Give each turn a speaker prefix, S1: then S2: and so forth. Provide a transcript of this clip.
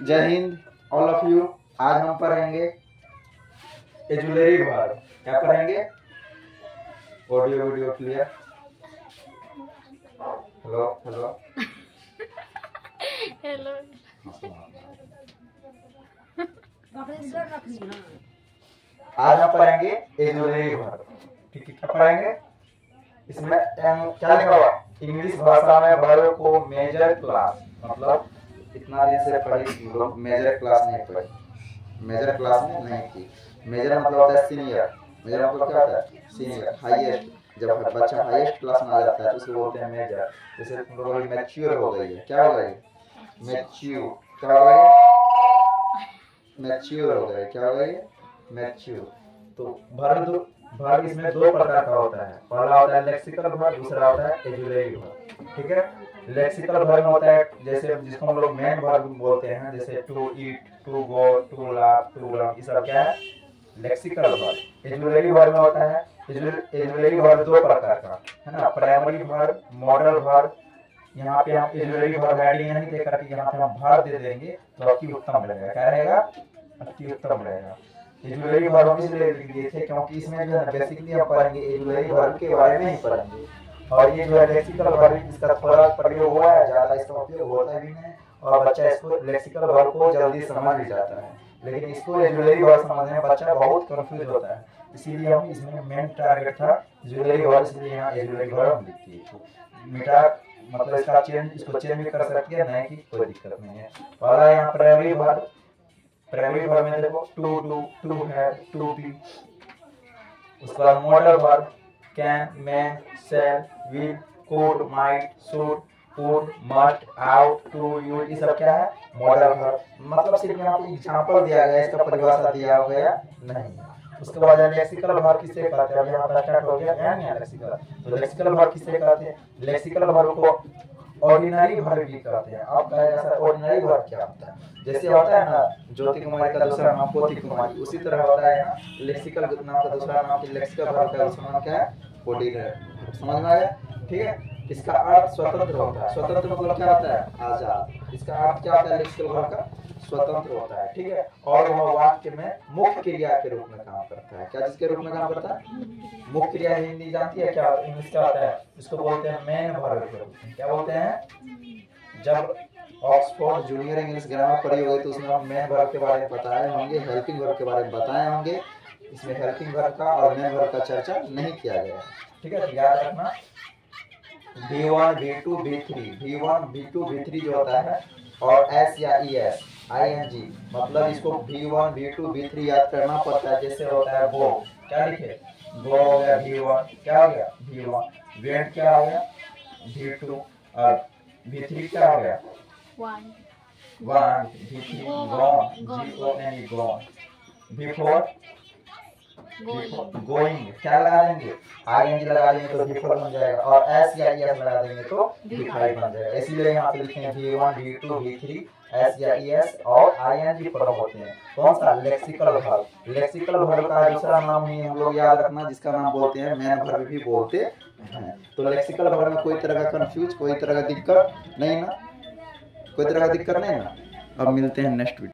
S1: जय Hind all of you. आज हम पढ़ेंगे एजुलरी वर्ब। क्या पढ़ेंगे? Audio video clear? Hello hello
S2: hello.
S1: आज हम पढ़ेंगे एजुलरी वर्ब। ठीक है, क्या पढ़ेंगे? इसमें क्या लिखा हुआ? इंग्लिश भाषा में वर्ब को मेजर क्लास, मतलब इतना दिन से पढ़ी लोग मेजर क्लास नहीं पढ़ी, मेजर क्लास में नहीं की। मेजर मतलब होता है सीनियर। मेजर मतलब क्या होता है? Senior, highest. जब बच्चा हाईएस्ट क्लास में आ जाता है तो उसको बोलते हैं मेजर। जैसे तुम लोगों की मैच्योर हो गई है, क्या हो गई? मैच्योर। क्या हो गई? मैच्योर हो गई। क्या हो गई? मैच्योर। तो वर्ब इसमें दो प्रकार का होता है। पहला होता है लेक्सिकल वर्ब, दूसरा होता है एजुलरी वर्ब। ठीक है, लेक्सिकल वर्ब होता है जैसे जिसको हम लोग मेन वर्ब बोलते हैं, जैसे to eat, to go, to laugh, to run, ये सब क्या है? Lexical verb. एजुलरी वर्ब में होता है, एजुलरी वर्ब दो प्रकार का है ना, प्राइमरी वर्ब, मॉडल वर्ब। यहाँ पे हम एजुलरी वर्ब हेडिंग नहीं दे करके यहाँ पे हम वर्ब दे देंगे तो अति उत्तम रहेगा। क्या रहेगा? अति उत्तम रहेगा। एजुलरी वर्ब इसलिए लिख दिए थे क्योंकि इसमें जो है बेसिकली हम पढ़ेंगे एजुलरी वर्ब के बारे में ही पढ़ेंगे। और ये जो है लेक्सिकल वर्ब, इसका थोड़ा प्रयोग हुआ है, ज्यादा इसका उपयोग होता भी नहीं और बच्चा इसको लेक्सिकल वर्ब को जल्दी समझ भी जाता है। लेकिन इसको एजुलरी वर्ब समझने में बच्चा बहुत कंफ्यूज होता है, इसीलिए हम इसमें मेन टारगेट था एजुलरी वर्ब, इसलिए यहाँ एजुलरी वर्ब लिख दिए। मीठा मतलब इसका चेंज, इसको चेंज भी कर सकती है, नहीं की कोई दिक्कत नहीं है। पहला यहाँ प्राइमरी वर्ब, प्राइमरी वर्ब में देखो to do, to have, to be. उसके बाद modal verb can, may, shall, will, could, might, should, would, must, ought, to, you, ये सब क्या है? Modal verb. मतलब सिर्फ यहाँ पे एग्जांपल दिया गया, इसका परिभाषा दिया गया नहीं। उसके बाद लेक्सिकल वर्ब किसे कहते हैं? अब यहाँ पर स्टार्ट हो गया लेक्सिकल। तो लेक्सिकल वर्ब किसे कहते हैं? लेक्सिकल वर्ब को ऑर्डिनरी वर्ब भी कहते हैं। आप कहेगा सर ऑर्डिनरी वर्ब क्या होता है? जैसे होता है ना ज्योति कुमारी का दूसरा नाम पोती कुमारी, उसी तरह होता है यहाँ लेक्सिकल नाम का दूसरा नाम लेक्सिकल वर्ब का दूसरा नाम क्या है? ऑर्डिनरी। समझ में आया? ठीक है। इसका अर्थ स्वतंत्र होता है। स्वतंत्र मतलब क्या होता है? आजाद। इसका अर्थ क्या होता है लेक्सिकल वर्ब का? स्वतंत्र होता है। ठीक है। और वह वाक्य में मुख्य क्रिया के रूप में काम करता है। क्या जिसके रूप में काम करता है? मुख्य क्रिया। हिंदी जानती है क्या? इंग्लिश क्या होता है? इसको बोलते हैं मेन वर्ब। क्या बोलते हैं? जब ऑक्सफोर्ड जूनियर इंग्लिश ग्रामर पढ़ी होगी तो उसमें हम मेन वर्ब के बारे में बताए होंगे, हेल्पिंग वर्ब के बारे में बताए होंगे। इसमें हेल्पिंग वर्ब का और मेन वर्ब का चर्चा नहीं किया गया। ठीक है, याद रखना। V1, V2, V3, V1, V2, V3 जो होता है और S या ES, ING, मतलब इसको V1, V2, V3 याद करना पड़ता है। जैसे होता है गो, क्या लिखे? गो हो गया V1, क्या हो गया? V1। वेंट क्या हो गया? V2। और V3 क्या हो गया?
S2: One.
S1: V3 gone, gone. V4 going, क्या लगा देंगे? ING लगा देंगे तो V4 बन जाएगा और S या ES लगा देंगे तो V5 बन जाएगा। इसीलिए यहाँ पे लिखे हैं V1, V2, V3, S या ES और ING फॉर्म होते हैं। कौन सा? Lexical verb. लेक्सिकल वर्ब का दूसरा नाम ही हम लोग याद रखना, जिसका नाम बोलते हैं मेन वर्ब भी बोलते हैं। तो लेक्सिकल वर्ब में कोई तरह का कंफ्यूज, कोई तरह का दिक्कत नहीं ना? कोई तरह का दिक्कत नहीं ना? अब मिलते हैं नेक्स्ट वीडियो।